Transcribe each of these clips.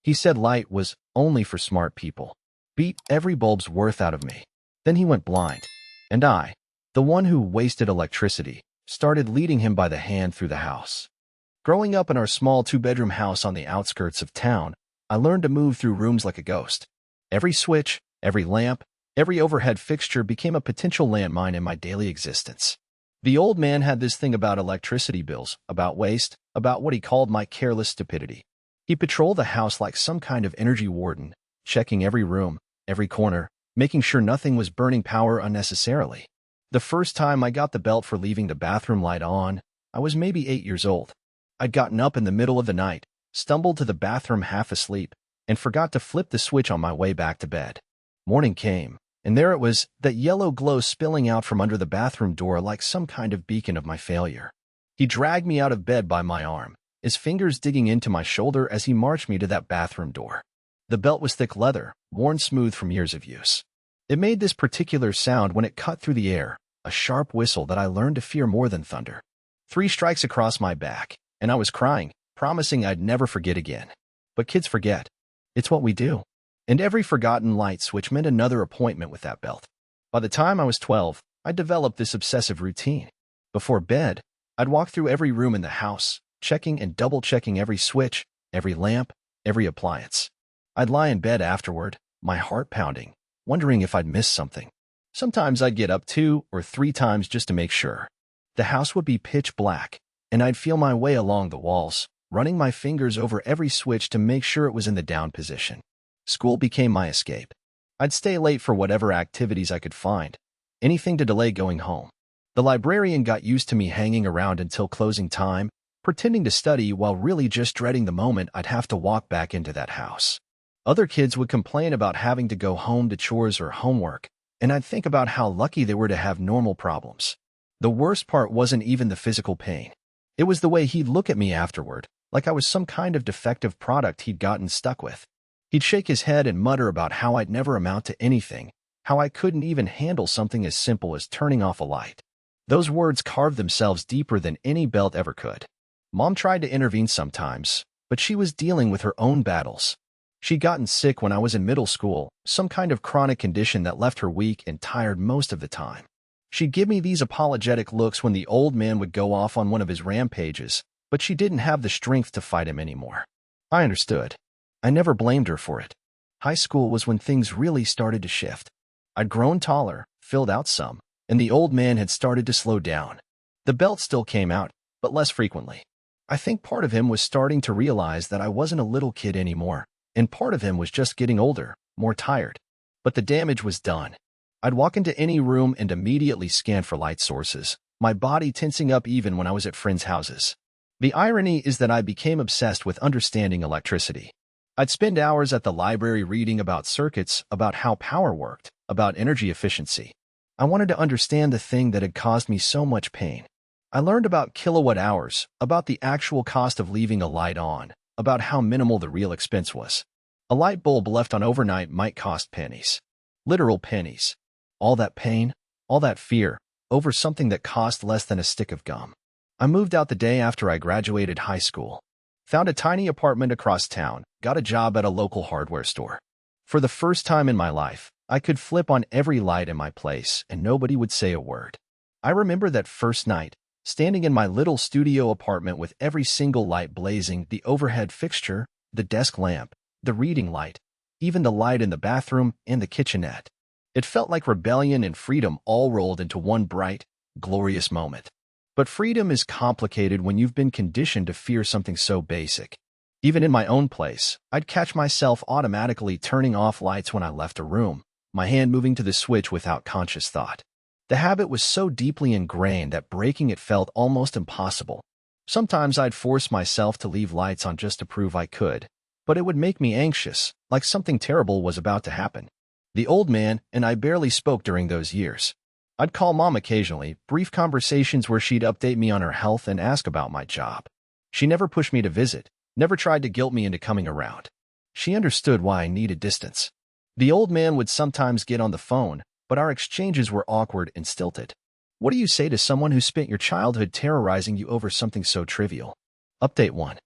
He said light was only for smart people. Beat every bulb's worth out of me. Then he went blind. And I, the one who wasted electricity, started leading him by the hand through the house. Growing up in our small two-bedroom house on the outskirts of town, I learned to move through rooms like a ghost. Every switch, every lamp, every overhead fixture became a potential landmine in my daily existence. The old man had this thing about electricity bills, about waste, about what he called my careless stupidity. He patrolled the house like some kind of energy warden, checking every room, every corner, making sure nothing was burning power unnecessarily. The first time I got the belt for leaving the bathroom light on, I was maybe 8 years old. I'd gotten up in the middle of the night, stumbled to the bathroom half asleep, and forgot to flip the switch on my way back to bed. Morning came, and there it was, that yellow glow spilling out from under the bathroom door like some kind of beacon of my failure. He dragged me out of bed by my arm, his fingers digging into my shoulder as he marched me to that bathroom door. The belt was thick leather, worn smooth from years of use. It made this particular sound when it cut through the air, a sharp whistle that I learned to fear more than thunder. 3 strikes across my back, and I was crying, promising I'd never forget again. But kids forget. It's what we do. And every forgotten light switch meant another appointment with that belt. By the time I was 12, I developed this obsessive routine. Before bed, I'd walk through every room in the house, checking and double-checking every switch, every lamp, every appliance. I'd lie in bed afterward, my heart pounding, wondering if I'd missed something. Sometimes I'd get up 2 or 3 times just to make sure. The house would be pitch black, and I'd feel my way along the walls, running my fingers over every switch to make sure it was in the down position. School became my escape. I'd stay late for whatever activities I could find, anything to delay going home. The librarian got used to me hanging around until closing time, pretending to study while really just dreading the moment I'd have to walk back into that house. Other kids would complain about having to go home to chores or homework, and I'd think about how lucky they were to have normal problems. The worst part wasn't even the physical pain. It was the way he'd look at me afterward, like I was some kind of defective product he'd gotten stuck with. He'd shake his head and mutter about how I'd never amount to anything, how I couldn't even handle something as simple as turning off a light. Those words carved themselves deeper than any belt ever could. Mom tried to intervene sometimes, but she was dealing with her own battles. She'd gotten sick when I was in middle school, some kind of chronic condition that left her weak and tired most of the time. She'd give me these apologetic looks when the old man would go off on one of his rampages, but she didn't have the strength to fight him anymore. I understood. I never blamed her for it. High school was when things really started to shift. I'd grown taller, filled out some, and the old man had started to slow down. The belt still came out, but less frequently. I think part of him was starting to realize that I wasn't a little kid anymore, and part of him was just getting older, more tired. But the damage was done. I'd walk into any room and immediately scan for light sources, my body tensing up even when I was at friends' houses. The irony is that I became obsessed with understanding electricity. I'd spend hours at the library reading about circuits, about how power worked, about energy efficiency. I wanted to understand the thing that had caused me so much pain. I learned about kilowatt hours, about the actual cost of leaving a light on, about how minimal the real expense was. A light bulb left on overnight might cost pennies. Literal pennies. All that pain, all that fear, over something that cost less than a stick of gum. I moved out the day after I graduated high school. Found a tiny apartment across town, got a job at a local hardware store. For the first time in my life, I could flip on every light in my place and nobody would say a word. I remember that first night, standing in my little studio apartment with every single light blazing, the overhead fixture, the desk lamp, the reading light, even the light in the bathroom and the kitchenette. It felt like rebellion and freedom all rolled into one bright, glorious moment. But freedom is complicated when you've been conditioned to fear something so basic. Even in my own place, I'd catch myself automatically turning off lights when I left a room, my hand moving to the switch without conscious thought. The habit was so deeply ingrained that breaking it felt almost impossible. Sometimes I'd force myself to leave lights on just to prove I could, but it would make me anxious, like something terrible was about to happen. The old man and I barely spoke during those years. I'd call Mom occasionally, brief conversations where she'd update me on her health and ask about my job. She never pushed me to visit, never tried to guilt me into coming around. She understood why I needed distance. The old man would sometimes get on the phone, but our exchanges were awkward and stilted. What do you say to someone who spent your childhood terrorizing you over something so trivial? Update 1.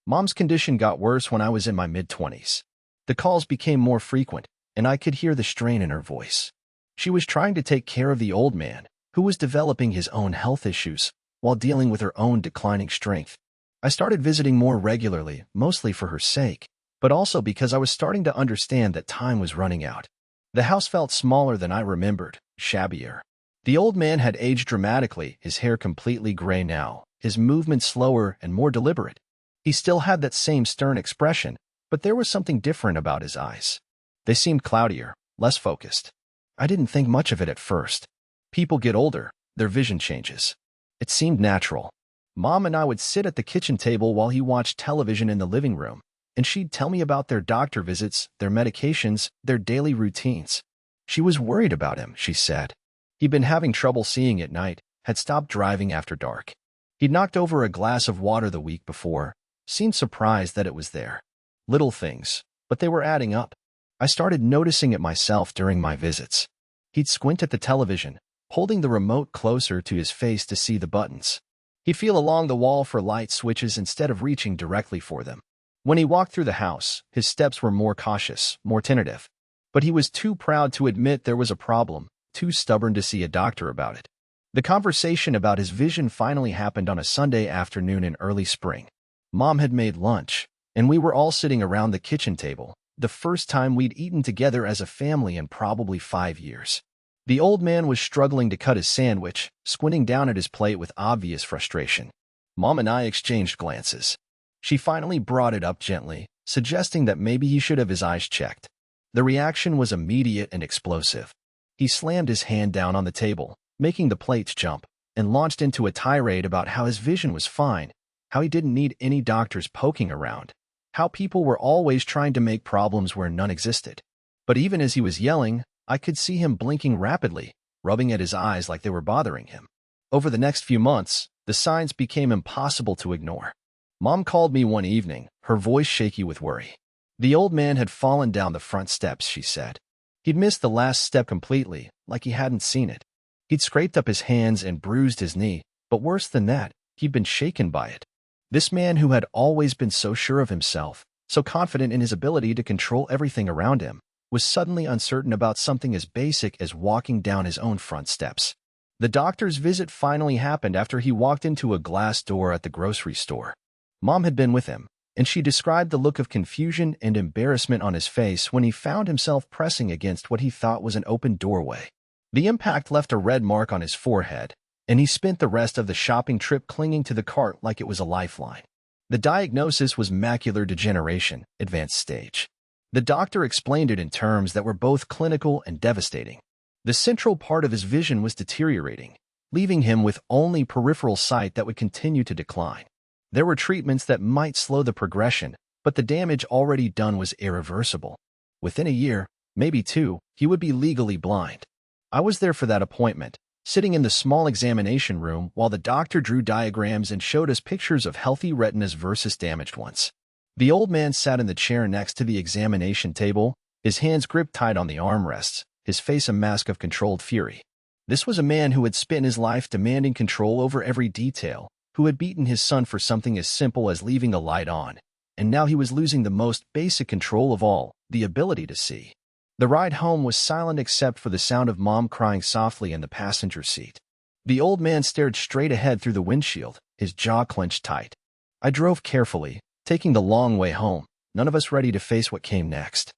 Mom's condition got worse when I was in my mid-20s. The calls became more frequent, and I could hear the strain in her voice. She was trying to take care of the old man, who was developing his own health issues, while dealing with her own declining strength. I started visiting more regularly, mostly for her sake, but also because I was starting to understand that time was running out. The house felt smaller than I remembered, shabbier. The old man had aged dramatically, his hair completely gray now, his movements slower and more deliberate. He still had that same stern expression, but there was something different about his eyes. They seemed cloudier, less focused. I didn't think much of it at first. People get older, their vision changes. It seemed natural. Mom and I would sit at the kitchen table while he watched television in the living room, and she'd tell me about their doctor visits, their medications, their daily routines. She was worried about him, she said. He'd been having trouble seeing at night, had stopped driving after dark. He'd knocked over a glass of water the week before, seemed surprised that it was there. Little things, but they were adding up. I started noticing it myself during my visits. He'd squint at the television, holding the remote closer to his face to see the buttons. He'd feel along the wall for light switches instead of reaching directly for them. When he walked through the house, his steps were more cautious, more tentative. But he was too proud to admit there was a problem, too stubborn to see a doctor about it. The conversation about his vision finally happened on a Sunday afternoon in early spring. Mom had made lunch, and we were all sitting around the kitchen table, the first time we'd eaten together as a family in probably 5 years. The old man was struggling to cut his sandwich, squinting down at his plate with obvious frustration. Mom and I exchanged glances. She finally brought it up gently, suggesting that maybe he should have his eyes checked. The reaction was immediate and explosive. He slammed his hand down on the table, making the plates jump, and launched into a tirade about how his vision was fine, how he didn't need any doctors poking around, how people were always trying to make problems where none existed. But even as he was yelling, I could see him blinking rapidly, rubbing at his eyes like they were bothering him. Over the next few months, the signs became impossible to ignore. Mom called me one evening, her voice shaky with worry. The old man had fallen down the front steps, she said. He'd missed the last step completely, like he hadn't seen it. He'd scraped up his hands and bruised his knee, but worse than that, he'd been shaken by it. This man who had always been so sure of himself, so confident in his ability to control everything around him, was suddenly uncertain about something as basic as walking down his own front steps. The doctor's visit finally happened after he walked into a glass door at the grocery store. Mom had been with him, and she described the look of confusion and embarrassment on his face when he found himself pressing against what he thought was an open doorway. The impact left a red mark on his forehead, and he spent the rest of the shopping trip clinging to the cart like it was a lifeline. The diagnosis was macular degeneration, advanced stage. The doctor explained it in terms that were both clinical and devastating. The central part of his vision was deteriorating, leaving him with only peripheral sight that would continue to decline. There were treatments that might slow the progression, but the damage already done was irreversible. Within a year, maybe 2, he would be legally blind. I was there for that appointment, sitting in the small examination room while the doctor drew diagrams and showed us pictures of healthy retinas versus damaged ones. The old man sat in the chair next to the examination table, his hands gripped tight on the armrests, his face a mask of controlled fury. This was a man who had spent his life demanding control over every detail, who had beaten his son for something as simple as leaving a light on, and now he was losing the most basic control of all, the ability to see. The ride home was silent except for the sound of Mom crying softly in the passenger seat. The old man stared straight ahead through the windshield, his jaw clenched tight. I drove carefully, taking the long way home, none of us ready to face what came next.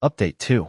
Update 2.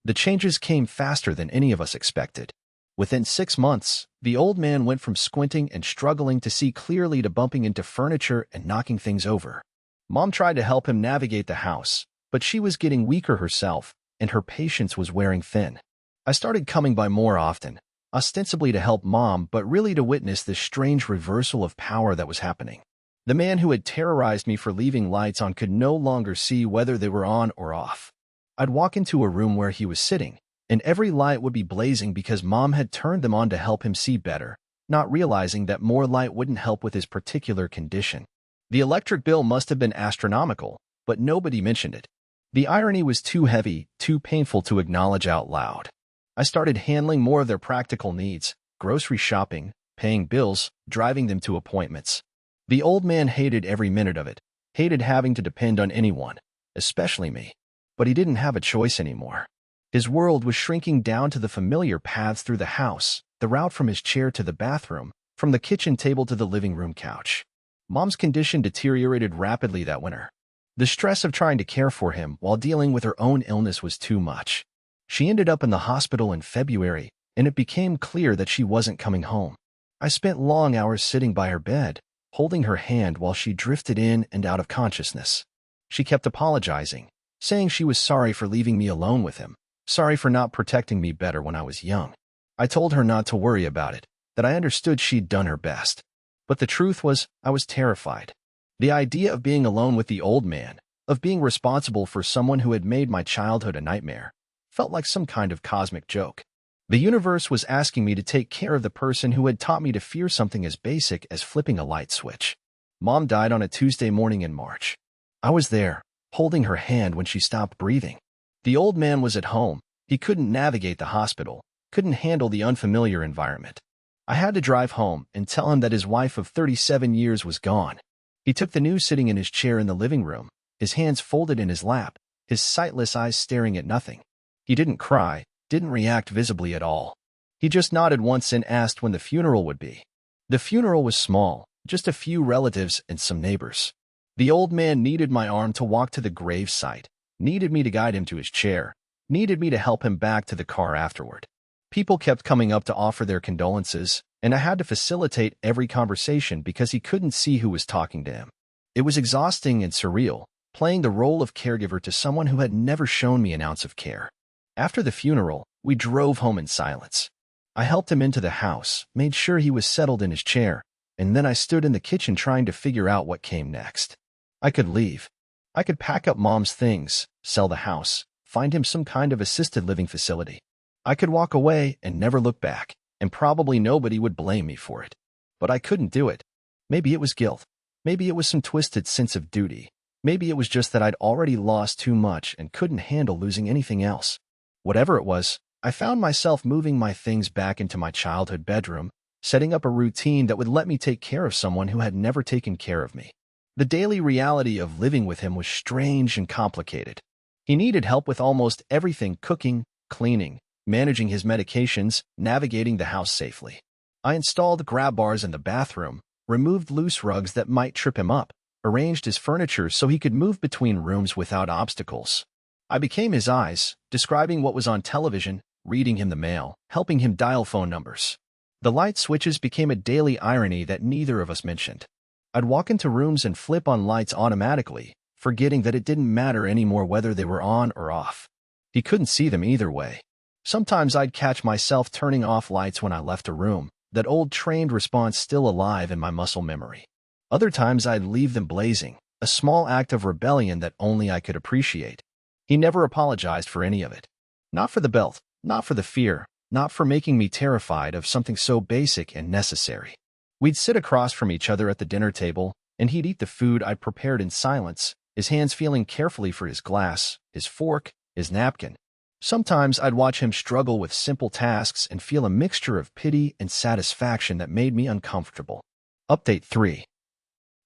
The changes came faster than any of us expected. Within 6 months, the old man went from squinting and struggling to see clearly to bumping into furniture and knocking things over. Mom tried to help him navigate the house, but she was getting weaker herself, and her patience was wearing thin. I started coming by more often, ostensibly to help Mom, but really to witness this strange reversal of power that was happening. The man who had terrorized me for leaving lights on could no longer see whether they were on or off. I'd walk into a room where he was sitting, and every light would be blazing because Mom had turned them on to help him see better, not realizing that more light wouldn't help with his particular condition. The electric bill must have been astronomical, but nobody mentioned it. The irony was too heavy, too painful to acknowledge out loud. I started handling more of their practical needs, grocery shopping, paying bills, driving them to appointments. The old man hated every minute of it, hated having to depend on anyone, especially me. But he didn't have a choice anymore. His world was shrinking down to the familiar paths through the house, the route from his chair to the bathroom, from the kitchen table to the living room couch. Mom's condition deteriorated rapidly that winter. The stress of trying to care for him while dealing with her own illness was too much. She ended up in the hospital in February, and it became clear that she wasn't coming home. I spent long hours sitting by her bed, holding her hand while she drifted in and out of consciousness. She kept apologizing, saying she was sorry for leaving me alone with him, sorry for not protecting me better when I was young. I told her not to worry about it, that I understood she'd done her best. But the truth was, I was terrified. The idea of being alone with the old man, of being responsible for someone who had made my childhood a nightmare, felt like some kind of cosmic joke. The universe was asking me to take care of the person who had taught me to fear something as basic as flipping a light switch. Mom died on a Tuesday morning in March. I was there, holding her hand when she stopped breathing. The old man was at home. He couldn't navigate the hospital, couldn't handle the unfamiliar environment. I had to drive home and tell him that his wife of 37 years was gone. He took the news sitting in his chair in the living room, his hands folded in his lap, his sightless eyes staring at nothing. He didn't cry, didn't react visibly at all. He just nodded once and asked when the funeral would be. The funeral was small, just a few relatives and some neighbors. The old man needed my arm to walk to the grave site, needed me to guide him to his chair, needed me to help him back to the car afterward. People kept coming up to offer their condolences, and I had to facilitate every conversation because he couldn't see who was talking to him. It was exhausting and surreal, playing the role of caregiver to someone who had never shown me an ounce of care. After the funeral, we drove home in silence. I helped him into the house, made sure he was settled in his chair, and then I stood in the kitchen trying to figure out what came next. I could leave. I could pack up Mom's things, sell the house, find him some kind of assisted living facility. I could walk away and never look back, and probably nobody would blame me for it. But I couldn't do it. Maybe it was guilt. Maybe it was some twisted sense of duty. Maybe it was just that I'd already lost too much and couldn't handle losing anything else. Whatever it was, I found myself moving my things back into my childhood bedroom, setting up a routine that would let me take care of someone who had never taken care of me. The daily reality of living with him was strange and complicated. He needed help with almost everything: cooking, cleaning, managing his medications, navigating the house safely. I installed grab bars in the bathroom, removed loose rugs that might trip him up, arranged his furniture so he could move between rooms without obstacles. I became his eyes, describing what was on television, reading him the mail, helping him dial phone numbers. The light switches became a daily irony that neither of us mentioned. I'd walk into rooms and flip on lights automatically, forgetting that it didn't matter anymore whether they were on or off. He couldn't see them either way. Sometimes I'd catch myself turning off lights when I left a room, that old trained response still alive in my muscle memory. Other times I'd leave them blazing, a small act of rebellion that only I could appreciate. He never apologized for any of it. Not for the belt, not for the fear, not for making me terrified of something so basic and necessary. We'd sit across from each other at the dinner table, and he'd eat the food I'd prepared in silence, his hands feeling carefully for his glass, his fork, his napkin. Sometimes I'd watch him struggle with simple tasks and feel a mixture of pity and satisfaction that made me uncomfortable. Update 3.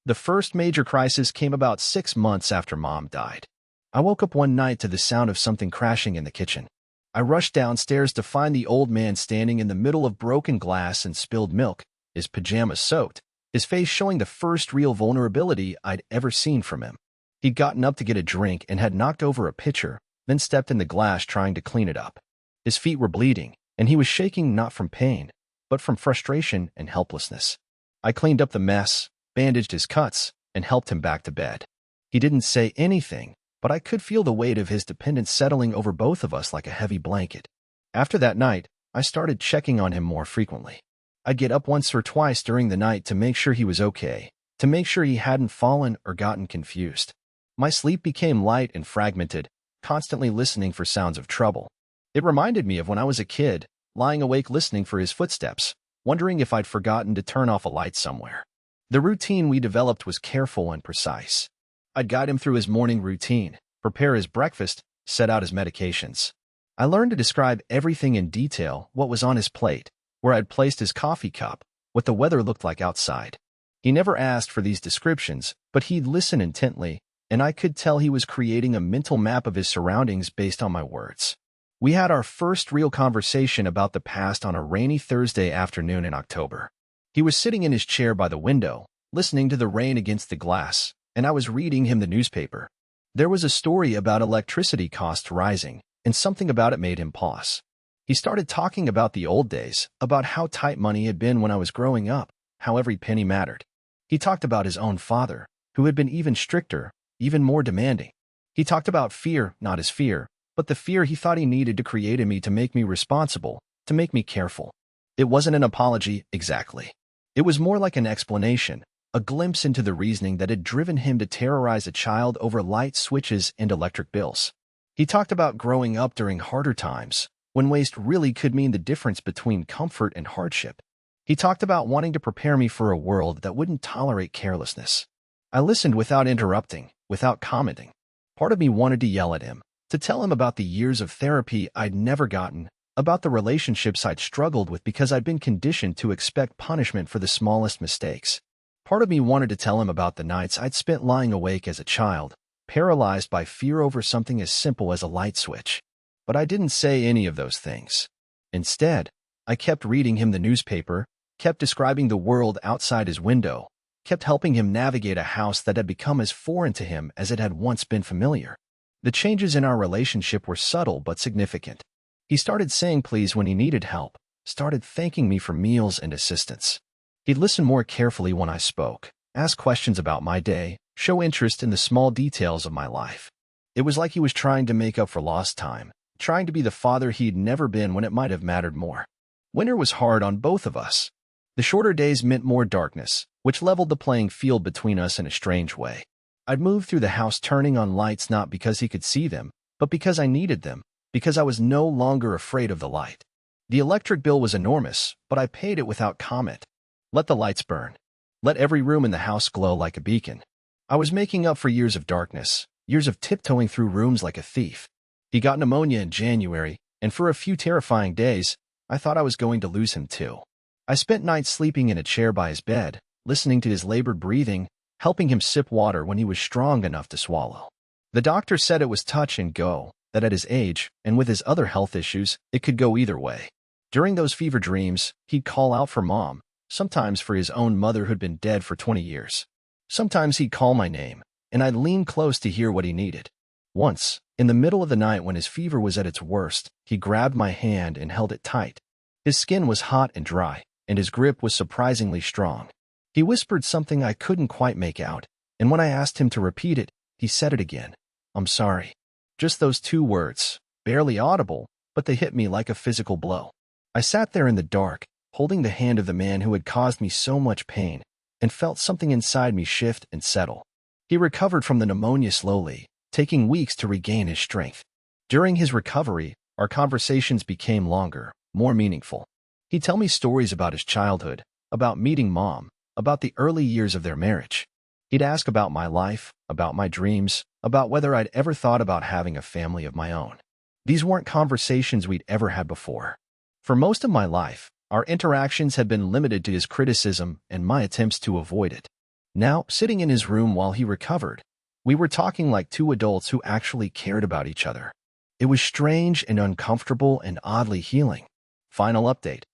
The first major crisis came about 6 months after Mom died. I woke up one night to the sound of something crashing in the kitchen. I rushed downstairs to find the old man standing in the middle of broken glass and spilled milk, his pajamas soaked, his face showing the first real vulnerability I'd ever seen from him. He'd gotten up to get a drink and had knocked over a pitcher, then stepped in the glass trying to clean it up. His feet were bleeding, and he was shaking not from pain, but from frustration and helplessness. I cleaned up the mess, bandaged his cuts, and helped him back to bed. He didn't say anything, but I could feel the weight of his dependence settling over both of us like a heavy blanket. After that night, I started checking on him more frequently. I'd get up once or twice during the night to make sure he was okay, to make sure he hadn't fallen or gotten confused. My sleep became light and fragmented, constantly listening for sounds of trouble. It reminded me of when I was a kid, lying awake listening for his footsteps, wondering if I'd forgotten to turn off a light somewhere. The routine we developed was careful and precise. I'd guide him through his morning routine, prepare his breakfast, set out his medications. I learned to describe everything in detail: what was on his plate, where I'd placed his coffee cup, what the weather looked like outside. He never asked for these descriptions, but he'd listen intently, and I could tell he was creating a mental map of his surroundings based on my words. We had our first real conversation about the past on a rainy Thursday afternoon in October. He was sitting in his chair by the window, listening to the rain against the glass, and I was reading him the newspaper. There was a story about electricity costs rising, and something about it made him pause. He started talking about the old days, about how tight money had been when I was growing up, how every penny mattered. He talked about his own father, who had been even stricter, even more demanding. He talked about fear, not his fear, but the fear he thought he needed to create in me to make me responsible, to make me careful. It wasn't an apology, exactly. It was more like an explanation, a glimpse into the reasoning that had driven him to terrorize a child over light switches and electric bills. He talked about growing up during harder times, when waste really could mean the difference between comfort and hardship. He talked about wanting to prepare me for a world that wouldn't tolerate carelessness. I listened without interrupting, without commenting. Part of me wanted to yell at him, to tell him about the years of therapy I'd never gotten, about the relationships I'd struggled with because I'd been conditioned to expect punishment for the smallest mistakes. Part of me wanted to tell him about the nights I'd spent lying awake as a child, paralyzed by fear over something as simple as a light switch. But I didn't say any of those things. Instead, I kept reading him the newspaper, kept describing the world outside his window, kept helping him navigate a house that had become as foreign to him as it had once been familiar. The changes in our relationship were subtle but significant. He started saying please when he needed help, started thanking me for meals and assistance. He'd listen more carefully when I spoke, ask questions about my day, show interest in the small details of my life. It was like he was trying to make up for lost time, trying to be the father he'd never been when it might have mattered more. Winter was hard on both of us. The shorter days meant more darkness, which leveled the playing field between us in a strange way. I'd move through the house turning on lights not because he could see them, but because I needed them, because I was no longer afraid of the light. The electric bill was enormous, but I paid it without comment. Let the lights burn. Let every room in the house glow like a beacon. I was making up for years of darkness, years of tiptoeing through rooms like a thief. He got pneumonia in January, and for a few terrifying days, I thought I was going to lose him too. I spent nights sleeping in a chair by his bed, listening to his labored breathing, helping him sip water when he was strong enough to swallow. The doctor said it was touch and go, that at his age, and with his other health issues, it could go either way. During those fever dreams, he'd call out for Mom, sometimes for his own mother who'd been dead for 20 years. Sometimes he'd call my name, and I'd lean close to hear what he needed. Once, in the middle of the night when his fever was at its worst, he grabbed my hand and held it tight. His skin was hot and dry, and his grip was surprisingly strong. He whispered something I couldn't quite make out, and when I asked him to repeat it, he said it again. I'm sorry. Just those 2 words, barely audible, but they hit me like a physical blow. I sat there in the dark, holding the hand of the man who had caused me so much pain, and felt something inside me shift and settle. He recovered from the pneumonia slowly, taking weeks to regain his strength. During his recovery, our conversations became longer, more meaningful. He'd tell me stories about his childhood, about meeting Mom, about the early years of their marriage. He'd ask about my life, about my dreams, about whether I'd ever thought about having a family of my own. These weren't conversations we'd ever had before. For most of my life, our interactions had been limited to his criticism and my attempts to avoid it. Now, sitting in his room while he recovered, we were talking like 2 adults who actually cared about each other. It was strange and uncomfortable and oddly healing. Final update.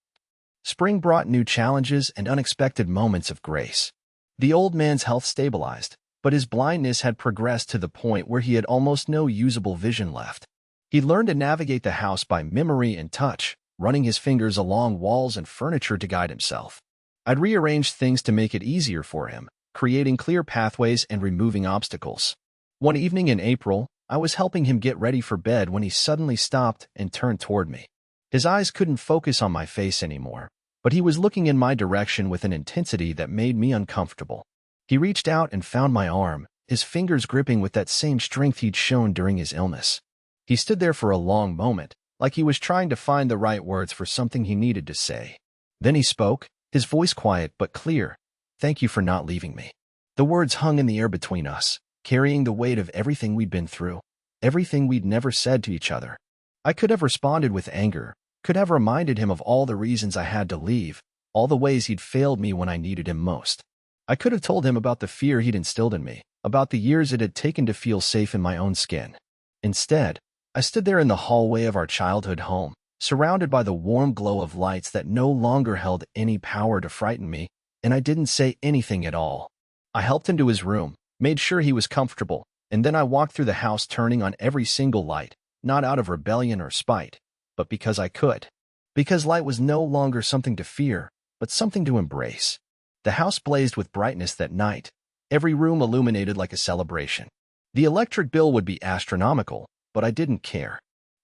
Spring brought new challenges and unexpected moments of grace. The old man's health stabilized, but his blindness had progressed to the point where he had almost no usable vision left. He learned to navigate the house by memory and touch, running his fingers along walls and furniture to guide himself. I'd rearranged things to make it easier for him, creating clear pathways and removing obstacles. One evening in April, I was helping him get ready for bed when he suddenly stopped and turned toward me. His eyes couldn't focus on my face anymore, but he was looking in my direction with an intensity that made me uncomfortable. He reached out and found my arm, his fingers gripping with that same strength he'd shown during his illness. He stood there for a long moment, like he was trying to find the right words for something he needed to say. Then he spoke, his voice quiet but clear. Thank you for not leaving me. The words hung in the air between us, carrying the weight of everything we'd been through, everything we'd never said to each other. I could have responded with anger, could have reminded him of all the reasons I had to leave, all the ways he'd failed me when I needed him most. I could have told him about the fear he'd instilled in me, about the years it had taken to feel safe in my own skin. Instead, I stood there in the hallway of our childhood home, surrounded by the warm glow of lights that no longer held any power to frighten me, and I didn't say anything at all. I helped him to his room, made sure he was comfortable, and then I walked through the house turning on every single light, not out of rebellion or spite, but because I could. Because light was no longer something to fear, but something to embrace. The house blazed with brightness that night, every room illuminated like a celebration. The electric bill would be astronomical, but I didn't care.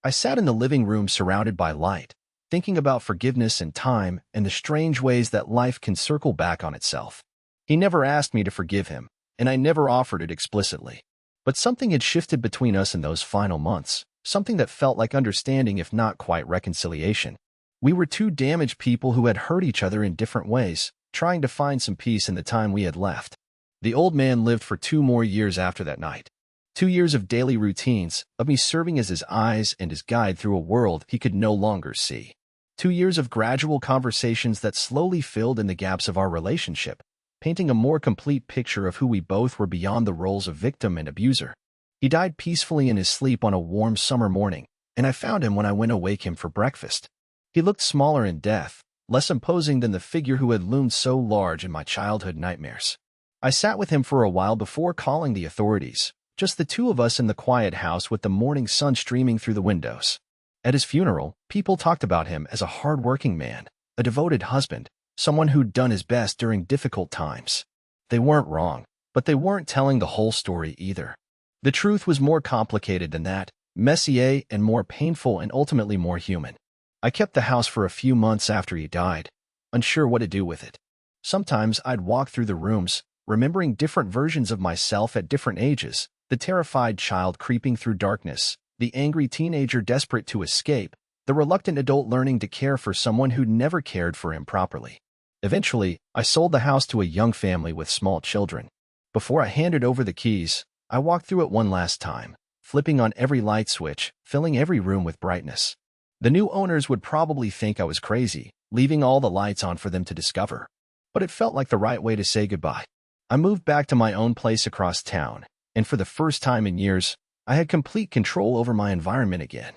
I sat in the living room surrounded by light, thinking about forgiveness and time and the strange ways that life can circle back on itself. He never asked me to forgive him, and I never offered it explicitly. But something had shifted between us in those final months, something that felt like understanding if not quite reconciliation. We were two damaged people who had hurt each other in different ways, trying to find some peace in the time we had left. The old man lived for 2 more years after that night. 2 years of daily routines, of me serving as his eyes and his guide through a world he could no longer see. 2 years of gradual conversations that slowly filled in the gaps of our relationship, painting a more complete picture of who we both were beyond the roles of victim and abuser. He died peacefully in his sleep on a warm summer morning, and I found him when I went to wake him for breakfast. He looked smaller in death, less imposing than the figure who had loomed so large in my childhood nightmares. I sat with him for a while before calling the authorities, just the two of us in the quiet house with the morning sun streaming through the windows. At his funeral, people talked about him as a hard-working man, a devoted husband, someone who'd done his best during difficult times. They weren't wrong, but they weren't telling the whole story either. The truth was more complicated than that, messier and more painful and ultimately more human. I kept the house for a few months after he died, unsure what to do with it. Sometimes I'd walk through the rooms, remembering different versions of myself at different ages, the terrified child creeping through darkness, the angry teenager desperate to escape, the reluctant adult learning to care for someone who'd never cared for him properly. Eventually, I sold the house to a young family with small children. Before I handed over the keys, I walked through it one last time, flipping on every light switch, filling every room with brightness. The new owners would probably think I was crazy, leaving all the lights on for them to discover. But it felt like the right way to say goodbye. I moved back to my own place across town, and for the first time in years, I had complete control over my environment again.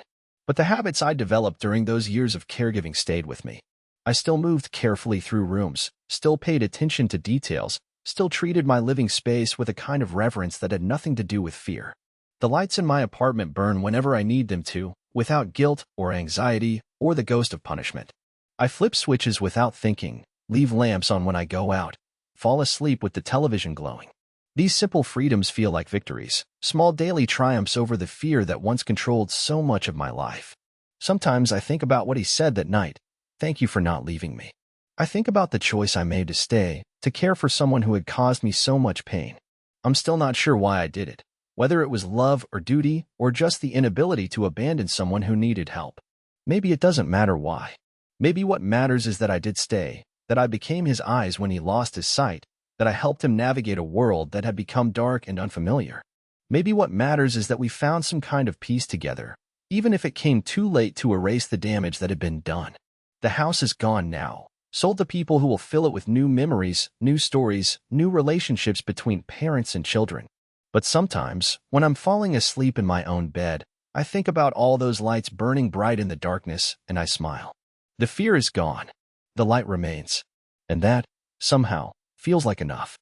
But the habits I developed during those years of caregiving stayed with me. I still moved carefully through rooms, still paid attention to details, still treated my living space with a kind of reverence that had nothing to do with fear. The lights in my apartment burn whenever I need them to, without guilt or anxiety or the ghost of punishment. I flip switches without thinking, leave lamps on when I go out, fall asleep with the television glowing. These simple freedoms feel like victories, small daily triumphs over the fear that once controlled so much of my life. Sometimes I think about what he said that night, "Thank you for not leaving me." I think about the choice I made to stay, to care for someone who had caused me so much pain. I'm still not sure why I did it. Whether it was love or duty, or just the inability to abandon someone who needed help. Maybe it doesn't matter why. Maybe what matters is that I did stay, that I became his eyes when he lost his sight, that I helped him navigate a world that had become dark and unfamiliar. Maybe what matters is that we found some kind of peace together, even if it came too late to erase the damage that had been done. The house is gone now, sold to people who will fill it with new memories, new stories, new relationships between parents and children. But sometimes, when I'm falling asleep in my own bed, I think about all those lights burning bright in the darkness, and I smile. The fear is gone. The light remains. And that, somehow, feels like enough.